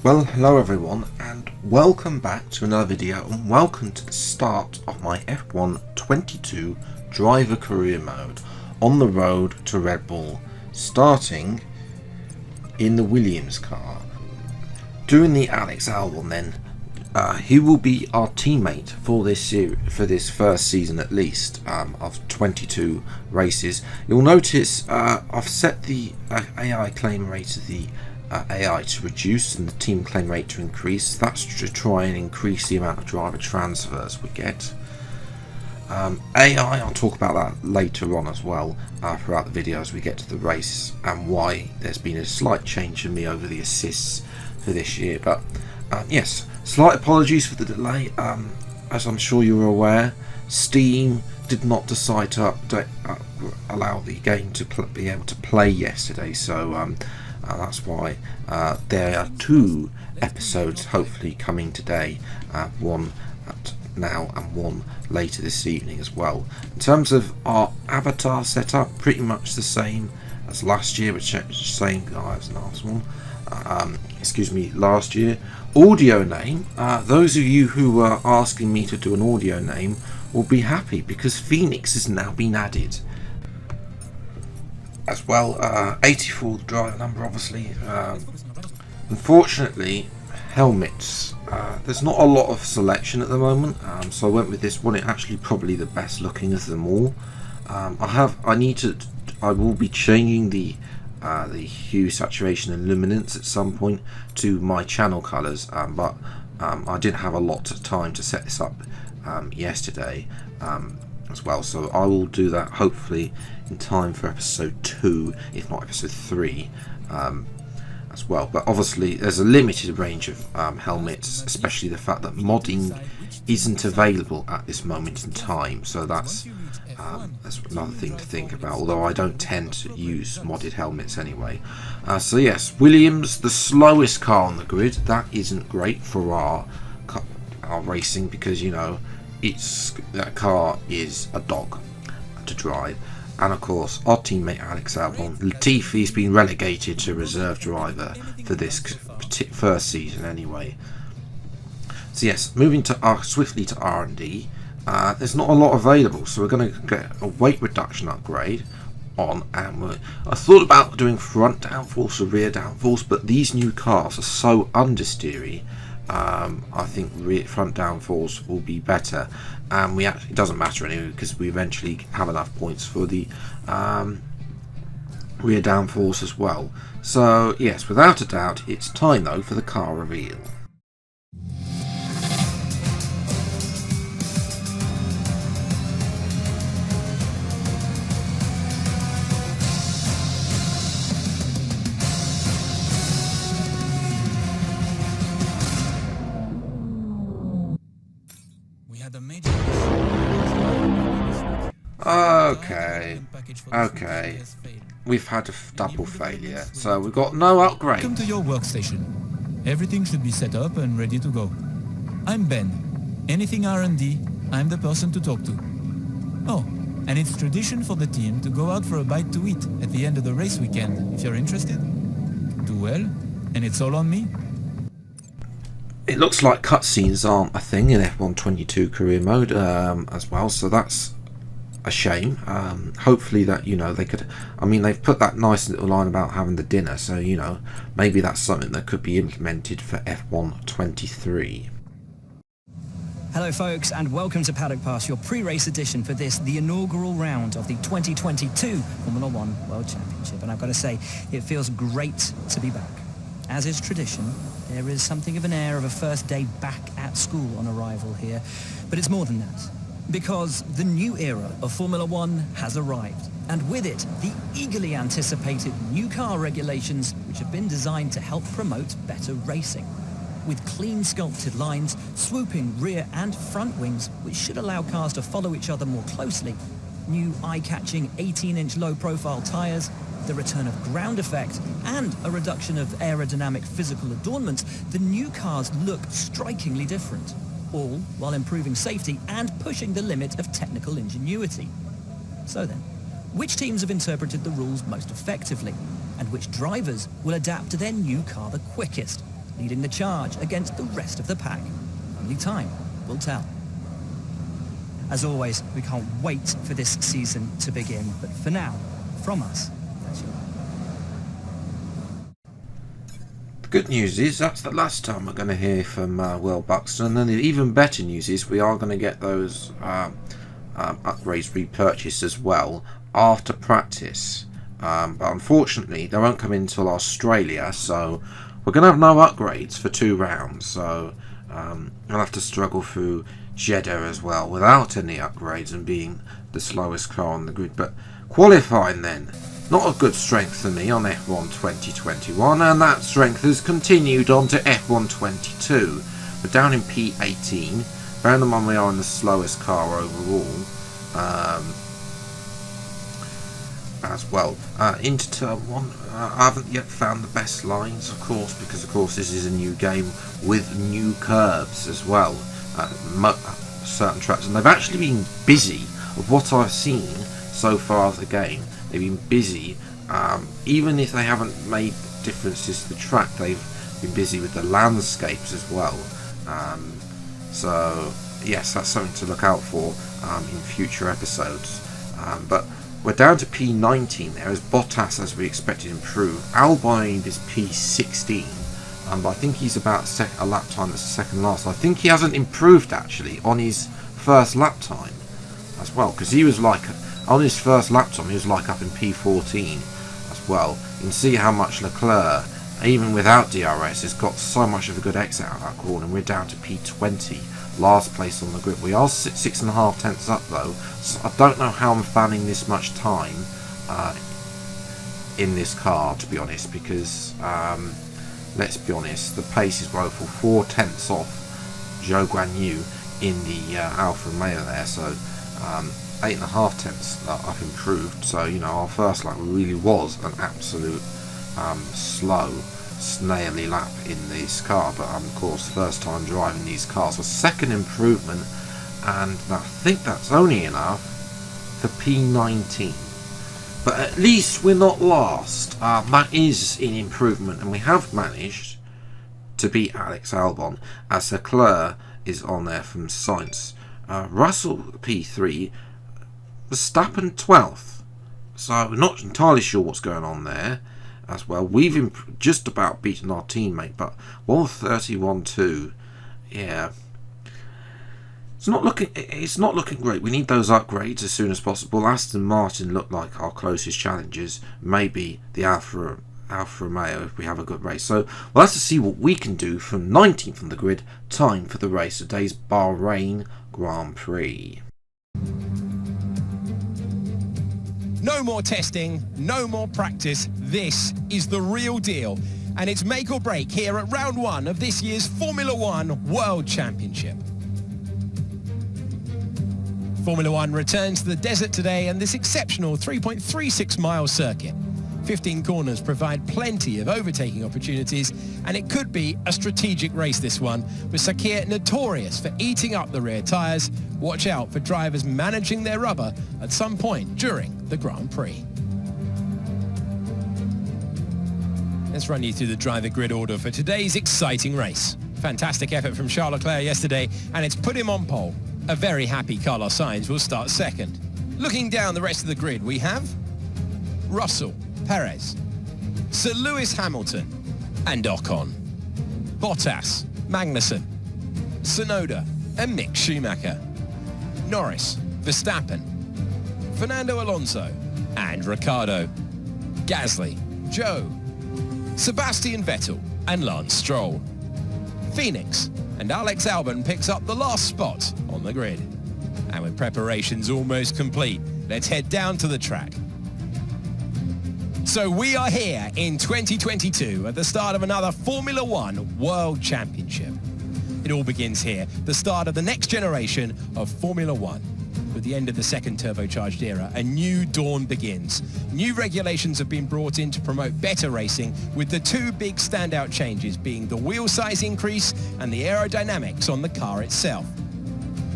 Well, hello everyone, and welcome back to another video, and welcome to the start of my F1 22 driver career mode on the road to Red Bull, starting in the Williams car. Doing the Alex Albon then, he will be our teammate for this first season at least, of 22 races. You'll notice I've set the AI claim rate of the AI to reduce and the team claim rate to increase. That's to try and increase the amount of driver transfers we get. AI, I'll talk about that later on as well throughout the video as we get to the race and why there's been a slight change in me over the assists for this year. But yes, slight apologies for the delay. As I'm sure you're aware, Steam did not decide to allow the game to be able to play yesterday, so that's why there are two episodes hopefully coming today, one now and one later this evening as well. In terms of our avatar setup, pretty much the same as last year, which is the same guy as the last one. Last year. Audio name, those of you who were asking me to do an audio name will be happy because Phoenix has now been added as well. 84 the driver number, obviously. Unfortunately, helmets, there's not a lot of selection at the moment, so I went with this one. It's actually probably the best looking of them all. I will be changing the hue, saturation and luminance at some point to my channel colours, but I didn't have a lot of time to set this up yesterday as well, so I will do that hopefully in time for episode 2, if not episode 3 as well. But obviously there's a limited range of helmets, especially the fact that modding isn't available at this moment in time, so that's another thing to think about, although I don't tend to use modded helmets anyway. So yes, Williams, the slowest car on the grid. That isn't great for our racing because, you know, that car is a dog to drive. And of course our teammate Alex Albon, Latifi's been relegated to reserve driver for this first season anyway. So yes, moving to swiftly to R&D. There's not a lot available, so we're going to get a weight reduction upgrade on, and I thought about doing front downforce or rear downforce, but these new cars are so understeery. I think front downforce will be better, and it doesn't matter anyway because we eventually have enough points for the rear downforce as well. So yes, without a doubt, it's time though for the car reveal. Okay, we've had a double failure, so we've got no upgrade. Come to your workstation. Everything should be set up and ready to go. I'm Ben. Anything R&D, I'm the person to talk to. Oh, and it's tradition for the team to go out for a bite to eat at the end of the race weekend, if you're interested. Do well, and it's all on me. It looks like cutscenes aren't a thing in F1 22 career mode as well, so that's a shame. Hopefully that, you know, they've put that nice little line about having the dinner, so, you know, maybe that's something that could be implemented for F1 23. Hello folks, and welcome to Paddock Pass, your pre-race edition for the inaugural round of the 2022 Formula One World Championship. And I've got to say, it feels great to be back. As is tradition, there is something of an air of a first day back at school on arrival here, but it's more than that. Because the new era of Formula One has arrived, and with it, the eagerly anticipated new car regulations which have been designed to help promote better racing. With clean sculpted lines, swooping rear and front wings which should allow cars to follow each other more closely, new eye-catching 18-inch low-profile tyres, the return of ground effect, and a reduction of aerodynamic physical adornments, the new cars look strikingly different. All while improving safety and pushing the limit of technical ingenuity. So then, which teams have interpreted the rules most effectively, and which drivers will adapt to their new car the quickest? leading the charge against the rest of the pack. Only time will tell. As always, we can't wait for this season to begin, but for now, from us, that's your... The good news is that's the last time we're going to hear from Will Buxton, and then the even better news is we are going to get those upgrades repurchased as well after practice. But unfortunately, they won't come in until Australia, so we're going to have no upgrades for 2 rounds. So I'll have to struggle through Jeddah as well without any upgrades and being the slowest car on the grid. But qualifying then, not a good strength for me on F1 2021, and that strength has continued on to F1 22. We're down in P18, bearing in mind we are in the slowest car overall. As well into turn 1. I haven't yet found the best lines, of course, because of course this is a new game with new curves as well, certain tracks, and they've actually been busy. Of what I've seen so far of the game, they've been busy, even if they haven't made differences to the track. They've been busy with the landscapes as well, so yes, that's something to look out for in future episodes. But we're down to P19 there, as Bottas, as we expected, improved. Albon is P16, but I think he's about a lap time that's the second last. I think he hasn't improved actually on his first lap time as well, because he was like, on his first lap time, he was like up in P14 as well. You can see how much Leclerc, even without DRS, has got so much of a good exit out of that corner, and we're down to P20. Last place on the grid. We are 6.5 tenths up though, so I don't know how I'm fanning this much time in this car, to be honest, because let's be honest, the pace is woeful. 4 tenths off Zhou Guanyu in the Alfa Romeo there, so 8.5 tenths up improved. So you know, our first lap really was an absolute slow, snaily lap in this car, but of course first time driving these cars. A second improvement, and I think that's only enough for P19, but at least we're not last. That is an improvement, and we have managed to beat Alex Albon, as Leclerc is on there from Sainz, Russell P3, Verstappen 12th, so we're not entirely sure what's going on there as well. We've just about beaten our teammate, but 131.2, yeah, it's not looking great. We need those upgrades as soon as possible. Aston Martin look like our closest challengers, maybe the Alfa Romeo if we have a good race. So we'll have to see what we can do from 19th on the grid. Time for the race, today's Bahrain Grand Prix. No more testing, no more practice. This is the real deal. And it's make or break here at round 1 of this year's Formula One World Championship. Formula One returns to the desert today and this exceptional 3.36 mile circuit. 15 corners provide plenty of overtaking opportunities, and it could be a strategic race, this one, with Sakhir notorious for eating up the rear tyres. Watch out for drivers managing their rubber at some point during the Grand Prix. Let's run you through the driver grid order for today's exciting race. Fantastic effort from Charles Leclerc yesterday, and it's put him on pole. A very happy Carlos Sainz will start second. Looking down the rest of the grid, we have Russell, Perez, Sir Lewis Hamilton and Ocon, Bottas, Magnussen, Tsunoda and Mick Schumacher, Norris, Verstappen, Fernando Alonso and Ricciardo, Gasly, Zhou, Sebastian Vettel and Lance Stroll, Phoenix and Alex Albon picks up the last spot on the grid. And with preparations almost complete, let's head down to the track. So we are here in 2022 at the start of another Formula One World Championship. It all begins here, the start of the next generation of Formula One. With the end of the second turbocharged era, a new dawn begins. New regulations have been brought in to promote better racing, with the two big standout changes being the wheel size increase and the aerodynamics on the car itself.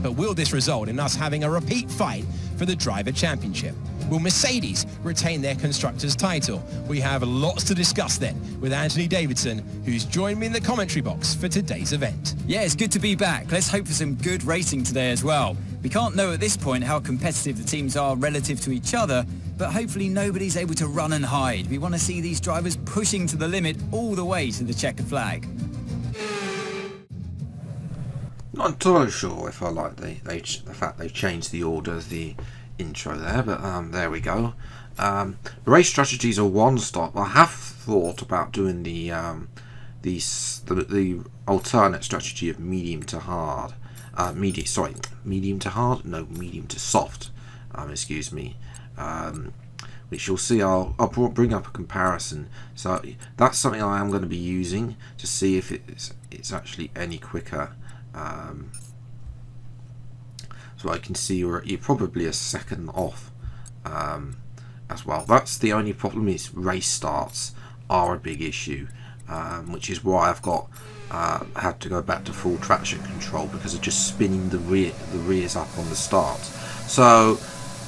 But will this result in us having a repeat fight for the driver championship? Will Mercedes retain their constructors' title? We have lots to discuss then with Anthony Davidson, who's joined me in the commentary box for today's event. Yeah, it's good to be back. Let's hope for some good racing today as well. We can't know at this point how competitive the teams are relative to each other, but hopefully nobody's able to run and hide. We want to see these drivers pushing to the limit all the way to the checkered flag. Not entirely sure if I like the fact they've changed the order of the intro there, but there we go. Race strategies are one stop. I have thought about doing the alternate strategy of medium to hard. Medium to hard? No, medium to soft. Excuse me. Which you'll see. I'll bring up a comparison. So that's something I am going to be using to see if it's actually any quicker. So I can see you're probably a second off as well. That's the only problem, is race starts are a big issue, which is why I've got had to go back to full traction control because of just spinning the rears up on the start. So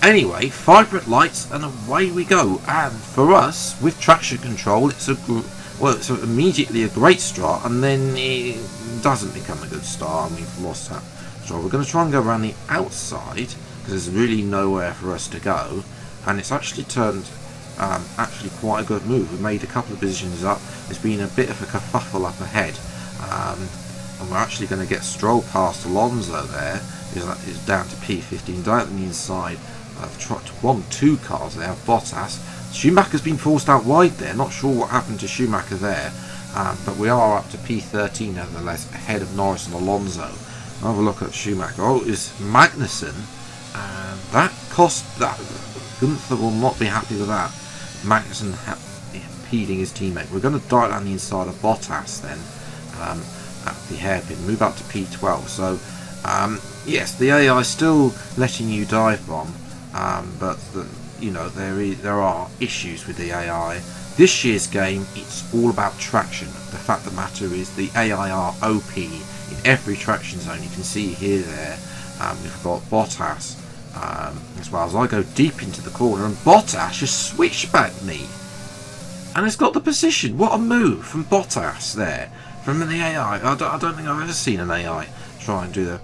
anyway, vibrant lights and away we go. And for us with traction control, it's immediately a great start, and then it doesn't become a good start, and we've lost that. So we're going to try and go around the outside because there's really nowhere for us to go, and it's actually turned actually quite a good move. We made a couple of positions up. There's been a bit of a kerfuffle up ahead, and we're actually going to get Stroll past Alonso there. Is down to P15 down on the inside. I've tried two cars there. Bottas. Schumacher's been forced out wide there. Not sure what happened to Schumacher there, but we are up to P13 nevertheless, ahead of Norris and Alonso. I'll have a look at Schumacher. Oh, it's Magnussen, and that cost that. Gunther will not be happy with that. Magnussen impeding his teammate. We're going to dive down the inside of Bottas then at the hairpin. Move up to P12. So yes, the AI is still letting you dive bomb, but there are issues with the AI. This year's game, it's all about traction. The fact of the matter is the AI are OP in every traction zone. You can see here there we've got Bottas as well. As I go deep into the corner, and Bottas just switched back me, and it's got the position. What a move from Bottas there, from the AI. I don't think I've ever seen an AI try and do the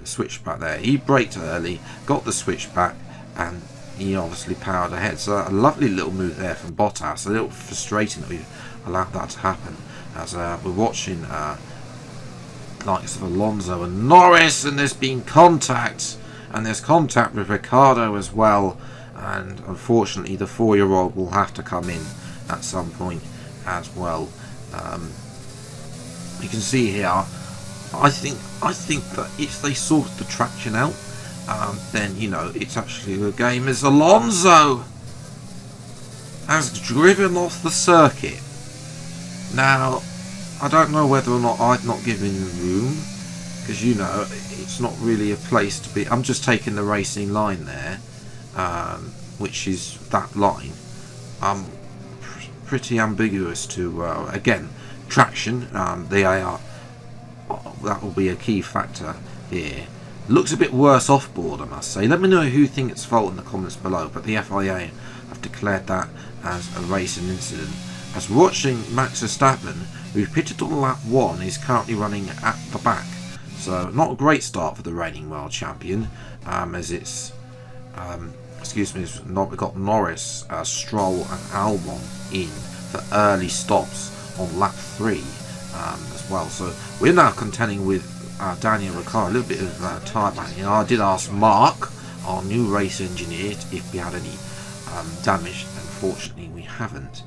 switch back there. He braked early, got the switch back, and he obviously powered ahead. So a lovely little move there from Bottas. A little frustrating that we've allowed that to happen, as we're watching likes of Alonso and Norris, and there's been contact, and there's contact with Ricciardo as well, and unfortunately the 4-year-old will have to come in at some point as well. You can see here, I think that if they sort the traction out, then it's actually a good game, as Alonso has driven off the circuit. Now I don't know whether or not I'd not given him room, because it's not really a place to be. I'm just taking the racing line there, which is that line. Pretty ambiguous to again, traction. The AR, that will be a key factor here. Looks a bit worse off board, I must say. Let me know who you think it's fault in the comments below, but the FIA have declared that as a racing incident. As watching Max Verstappen, who pitted on lap 1, is currently running at the back. So not a great start for the reigning world champion, as it's we've got Norris, Stroll and Albon in for early stops on lap 3 as well. So we're now contending with Daniel Ricciardo, a little bit of tyre banging. I did ask Mark, our new race engineer, if we had any damage. Unfortunately we haven't.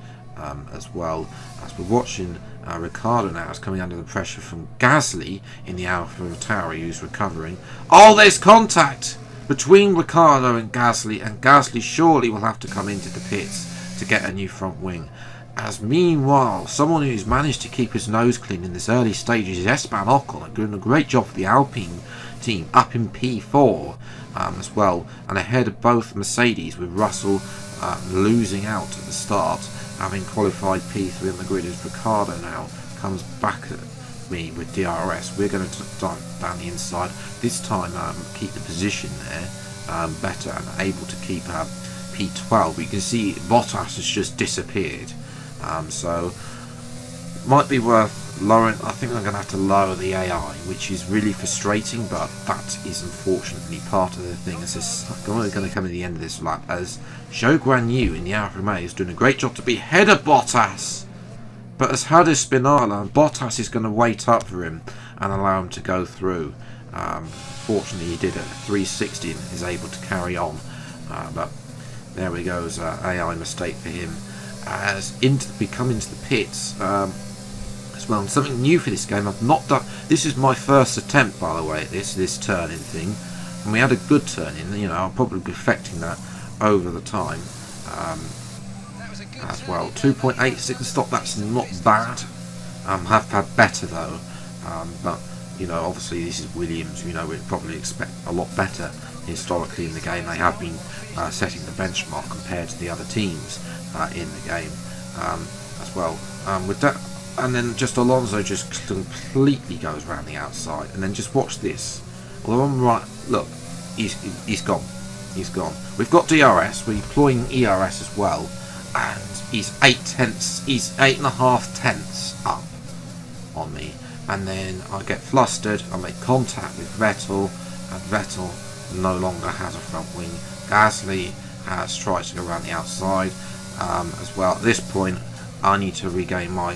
As well, as we're watching Ricciardo now is coming under the pressure from Gasly in the AlphaTauri, who's recovering. Oh, there's contact between Ricciardo and Gasly surely will have to come into the pits to get a new front wing. As meanwhile, someone who's managed to keep his nose clean in this early stages is Esteban Ocon, doing a great job for the Alpine team, up in P4 as well, and ahead of both Mercedes, with Russell losing out at the start, having qualified P3 on the grid. As Ricciardo now comes back at me with DRS. We're going to dive down the inside this time, keep the position there better, and able to keep P12. You can see Bottas has just disappeared. So might be worth lowering. I think I'm going to have to lower the AI, which is really frustrating, but that is unfortunately part of the thing. As this going to come at the end of this lap, as Zhou Guanyu in the Alfa Romeo is doing a great job to be ahead of Bottas, but as Hades Spinala, Bottas is going to wait up for him and allow him to go through. Fortunately, he did a 360 and is able to carry on, but there we go, as AI mistake for him. As we come into the pits as well, and something new for this game. I've not done. This is my first attempt, by the way, at this turning thing, and we had a good turn in. You know, I'll probably be perfecting that over the time as well. 2.86 stop. That's not bad. Have had better though, but you know, obviously this is Williams. You know, we'd probably expect a lot better historically in the game. They have been setting the benchmark compared to the other teams in the game as well. With that, and then just Alonso just completely goes around the outside, and then just watch this. Although I'm right, look, he's gone. He's gone. We've got DRS. We're deploying ERS as well, and he's 8.5 tenths up on me. And then I get flustered. I make contact with Vettel, and Vettel no longer has a front wing. Gasly has tried to go around the outside as well. At this point, I need to regain my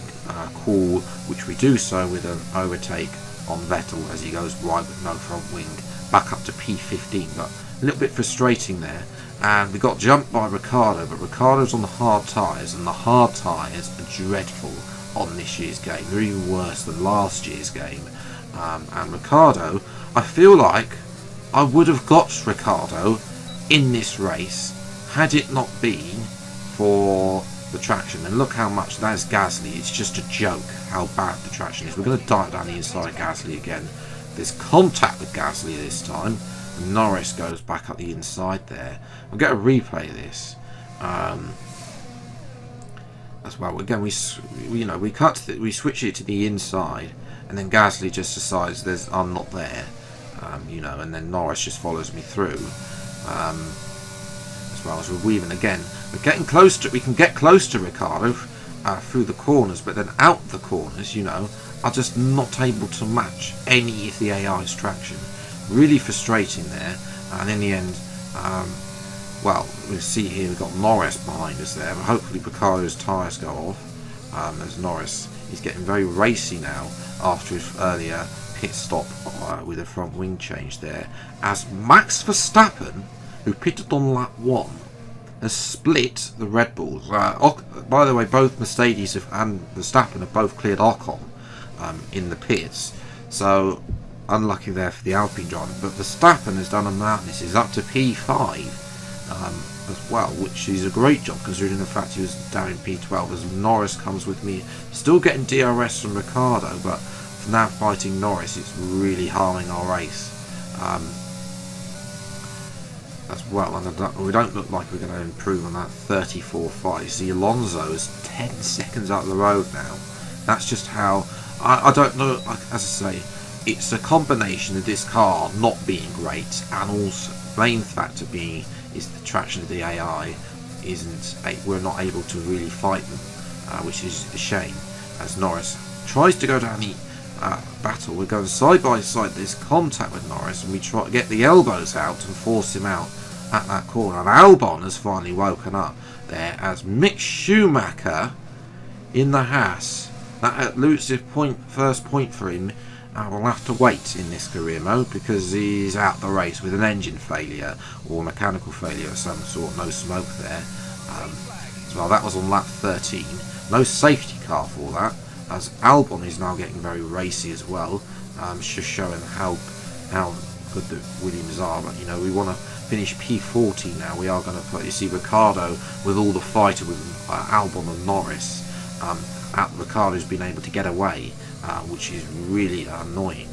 cool, which we do so with an overtake on Vettel as he goes wide with no front wing, back up to P15. But a little bit frustrating there. And we got jumped by Ricciardo, but Ricciardo's on the hard tyres, and the hard tyres are dreadful on this year's game. They're even worse than last year's game. And Ricciardo, I feel like I would have got Ricciardo in this race had it not been for the traction. And look how much that is Gasly. It's just a joke how bad the traction is. We're going to dive down the inside of Gasly again. There's contact with Gasly this time. Norris goes back up the inside there. We'll get a replay of this as well. Again, we switch it to the inside, and then Gasly just decides I'm not there, you know, and then Norris just follows me through as well. As we're weaving again, we're getting close to. We can get close to Ricciardo through the corners, but then out the corners, you know, are just not able to match any of the AI's traction. Really frustrating there, and in the end, well, we'll see here we've got Norris behind us there, but hopefully Ricciardo's tyres go off, as Norris is getting very racy now after his earlier pit stop with a front wing change there, as Max Verstappen, who pitted on lap 1, has split the Red Bulls. By the way, both Mercedes and Verstappen have both cleared Ocon in the pits, so unlucky there for the Alpine driver, but Verstappen has done a madness. He's up to P5 as well, which is a great job considering the fact he was down in P12. As Norris comes with me, still getting DRS from Ricciardo, but for now fighting Norris, it's really harming our race as well. And we don't look like we're going to improve on that 34.5. You see, Alonso is 10 seconds out of the road now. That's just how I don't know. As I say, it's a combination of this car not being great, and also the main factor being is the traction of the AI isn't. We're not able to really fight them, which is a shame. As Norris tries to go down the battle, we're going side by side. There's contact with Norris, and we try to get the elbows out and force him out at that corner. And Albon has finally woken up there as Mick Schumacher in the Haas. That elusive first point for him. We'll have to wait in this career mode because he's out the race with an engine failure or mechanical failure of some sort. No smoke there as well. That was on lap 13. No safety car for that, as Albon is now getting very racy as well. Just showing how good the Williams are. But you know, we want to finish P40 now. We are going to put, you see, Ricciardo with all the fighter with Albon and Norris. Ricciardo's been able to get away, which is really annoying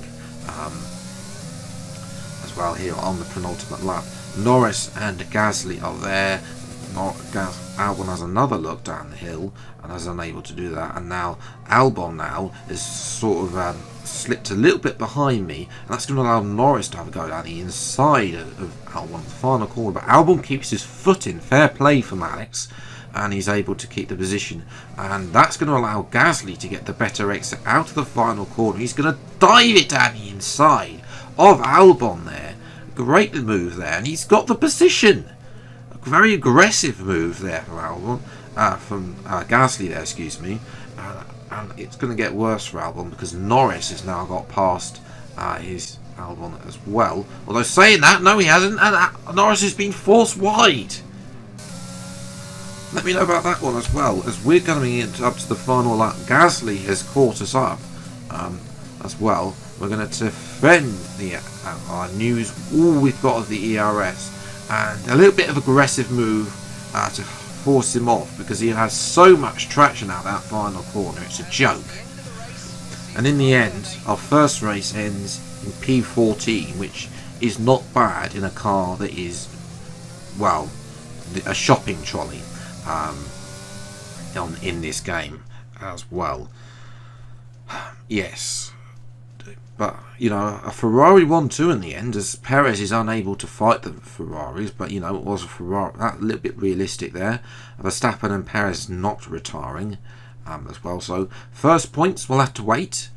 as well here on the penultimate lap. Norris and Gasly are there. Albon has another look down the hill and is unable to do that, and now Albon now is sort of slipped a little bit behind me, and that's going to allow Norris to have a go down the inside of Albon, the final corner. But Albon keeps his foot in, fair play from Alex, and he's able to keep the position, and that's going to allow Gasly to get the better exit out of the final corner. He's going to dive it down the inside of Albon there. Great move there, and he's got the position. A very aggressive move there from Albon, from Gasly there, excuse me. And it's going to get worse for Albon because Norris has now got past his Albon as well. Although saying that, no he hasn't, and Norris has been forced wide. Let me know about that one as well, as we're coming up to the final lap. Gasly has caught us up as well. We're going to defend our news, all we've got of the ERS, and a little bit of aggressive move to force him off because he has so much traction out that final corner. It's a joke. And in the end, our first race ends in P14, which is not bad in a car that is, well, a shopping trolley in this game as well. Yes. But, you know, a Ferrari 1-2 in the end, as Perez is unable to fight the Ferraris, but, you know, it was a Ferrari, that a little bit realistic there. Verstappen and Perez not retiring as well. So, first points, we'll have to wait.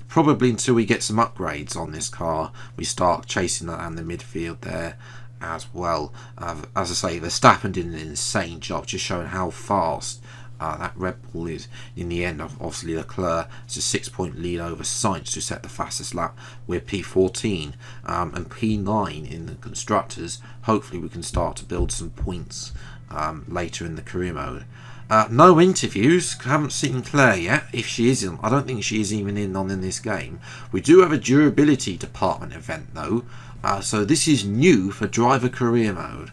Probably until we get some upgrades on this car. We start chasing that and the midfield there as well. As I say, Verstappen did an insane job, just showing how fast that Red Bull is. In the end, obviously Leclerc has a 6-point lead over Sainz to set the fastest lap. We're P14 and P9 in the constructors. Hopefully we can start to build some points later in the career mode. No interviews, haven't seen Claire yet. If she is in, I don't think she is even in this game. We do have a durability department event though, so this is new for driver career mode,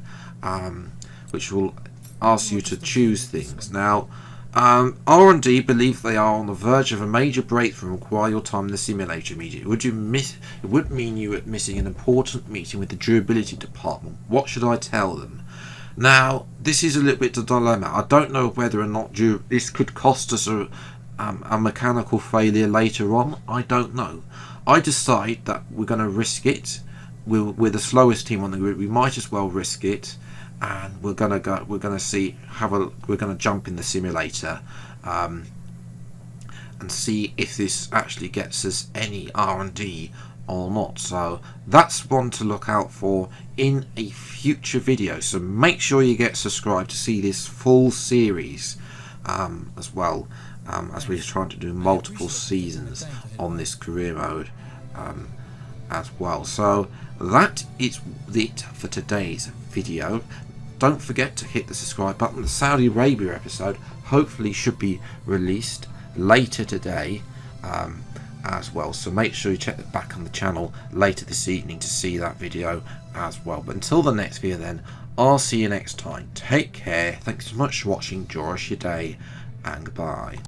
which will ask you to choose things. Now, R&D believe they are on the verge of a major breakthrough and require your time in the simulator immediately. It would mean you were missing an important meeting with the durability department. What should I tell them? Now, this is a little bit of a dilemma. I don't know whether or not this could cost us a mechanical failure later on. I don't know. I decide that we're going to risk it. We're the slowest team on the grid. We might as well risk it. And we're gonna jump in the simulator and see if this actually gets us any R&D or not. So that's one to look out for in a future video. So make sure you get subscribed to see this full series as well, as we're trying to do multiple seasons on this career mode as well. So that is it for today's video. Don't forget to hit the subscribe button. The Saudi Arabia episode hopefully should be released later today as well. So make sure you check it back on the channel later this evening to see that video as well. But until the next video then, I'll see you next time. Take care. Thanks so much for watching. Enjoy your day and goodbye.